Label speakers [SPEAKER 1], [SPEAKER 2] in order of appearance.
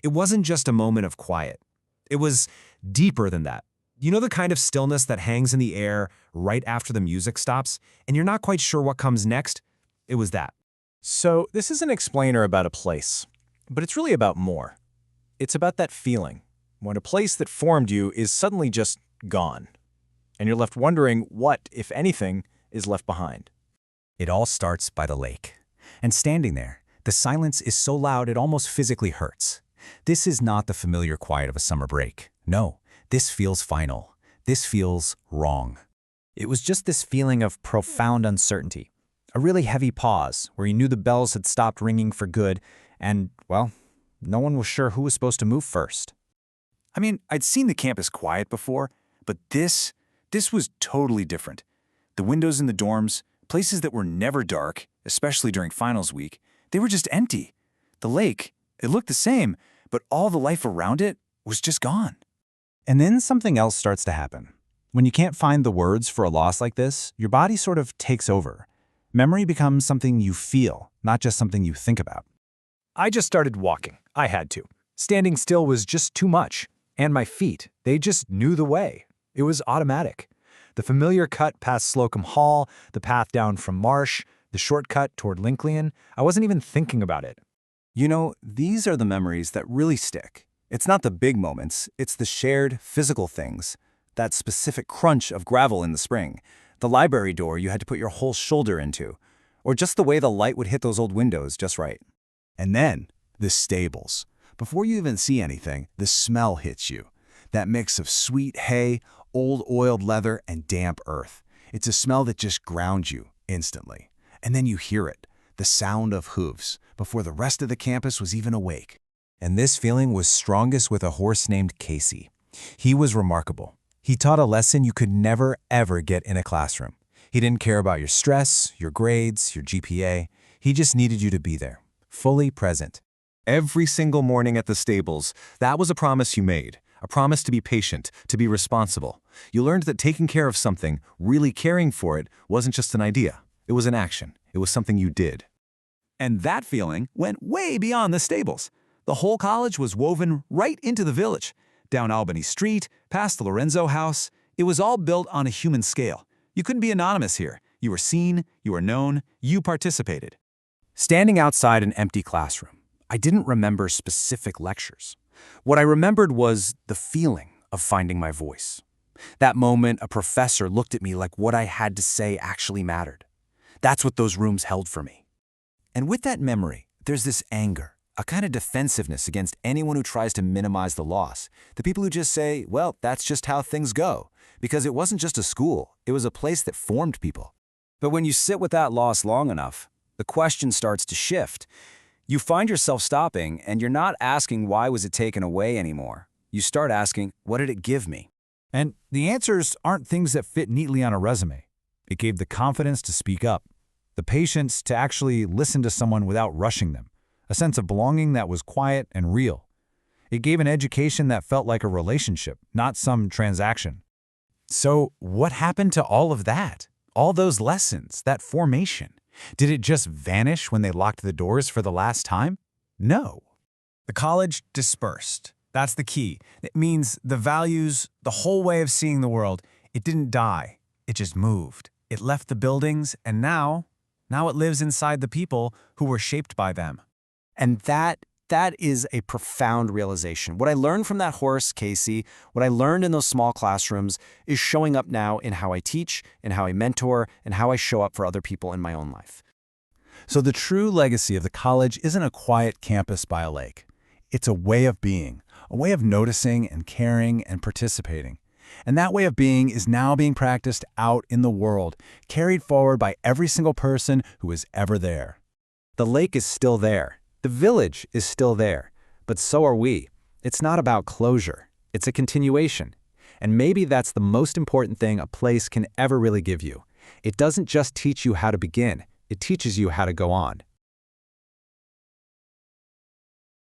[SPEAKER 1] It wasn't just a moment of quiet. It was deeper than that. You know the kind of stillness that hangs in the air right after the music stops, and you're not quite sure what comes next? It was that.
[SPEAKER 2] So this is an explainer about a place, but it's really about more. It's about that feeling, when a place that formed you is suddenly just gone, and you're left wondering what, if anything, is left behind.
[SPEAKER 3] It all starts by the lake. And standing there, the silence is so loud it almost physically hurts. This is not the familiar quiet of a summer break. No, this feels final. This feels wrong. It was just this feeling of profound uncertainty. A really heavy pause where you knew the bells had stopped ringing for good and, well, no one was sure who was supposed to move first.
[SPEAKER 4] I mean, I'd seen the campus quiet before, but this was totally different. The windows in the dorms, places that were never dark, especially during finals week, they were just empty. The lake, it looked the same, but all the life around it was just gone.
[SPEAKER 3] And then something else starts to happen. When you can't find the words for a loss like this, your body sort of takes over. Memory becomes something you feel, not just something you think about.
[SPEAKER 2] I just started walking. I had to. Standing still was just too much. And my feet, they just knew the way. It was automatic. The familiar cut past Slocum Hall, the path down from Marsh, the shortcut toward Lincoln, I wasn't even thinking about it.
[SPEAKER 5] You know, these are the memories that really stick. It's not the big moments, it's the shared physical things. That specific crunch of gravel in the spring, the library door you had to put your whole shoulder into, or just the way the light would hit those old windows just right.
[SPEAKER 6] And then, the stables. Before you even see anything, the smell hits you. That mix of sweet hay, old oiled leather, and damp earth. It's a smell that just grounds you instantly. And then you hear it, the sound of hooves, before the rest of the campus was even awake.
[SPEAKER 3] And this feeling was strongest with a horse named Casey. He was remarkable. He taught a lesson you could never, ever get in a classroom. He didn't care about your stress, your grades, your GPA. He just needed you to be there, fully present.
[SPEAKER 7] Every single morning at the stables, that was a promise you made. A promise to be patient, to be responsible. You learned that taking care of something, really caring for it, wasn't just an idea. It was an action. It was something you did.
[SPEAKER 4] And that feeling went way beyond the stables. The whole college was woven right into the village. Down Albany Street, past the Lorenzo House, it was all built on a human scale. You couldn't be anonymous here. You were seen, you were known, you participated.
[SPEAKER 3] Standing outside an empty classroom, I didn't remember specific lectures. What I remembered was the feeling of finding my voice. That moment, a professor looked at me like what I had to say actually mattered. That's what those rooms held for me.
[SPEAKER 5] And with that memory, there's this anger, a kind of defensiveness against anyone who tries to minimize the loss. The people who just say, well, that's just how things go. Because it wasn't just a school, it was a place that formed people. But when you sit with that loss long enough, the question starts to shift. You find yourself stopping, and you're not asking why was it taken away anymore. You start asking, what did it give me?
[SPEAKER 8] And the answers aren't things that fit neatly on a resume. It gave the confidence to speak up, the patience to actually listen to someone without rushing them, a sense of belonging that was quiet and real. It gave an education that felt like a relationship, not some transaction. So what happened to all of that? All those lessons, that formation? Did it just vanish when they locked the doors for the last time? No.
[SPEAKER 1] The college dispersed. That's the key. It means the values, the whole way of seeing the world, it didn't die. It just moved. It left the buildings, and now it lives inside the people who were shaped by them.
[SPEAKER 5] And that is a profound realization. What I learned from that horse, Casey, what I learned in those small classrooms is showing up now in how I teach, in how I mentor, and how I show up for other people in my own life.
[SPEAKER 6] So the true legacy of the college isn't a quiet campus by a lake. It's a way of being, a way of noticing and caring and participating. And that way of being is now being practiced out in the world, carried forward by every single person who was ever there.
[SPEAKER 5] The lake is still there. The village is still there, but so are we. It's not about closure. It's a continuation. And maybe that's the most important thing a place can ever really give you. It doesn't just teach you how to begin. It teaches you how to go on.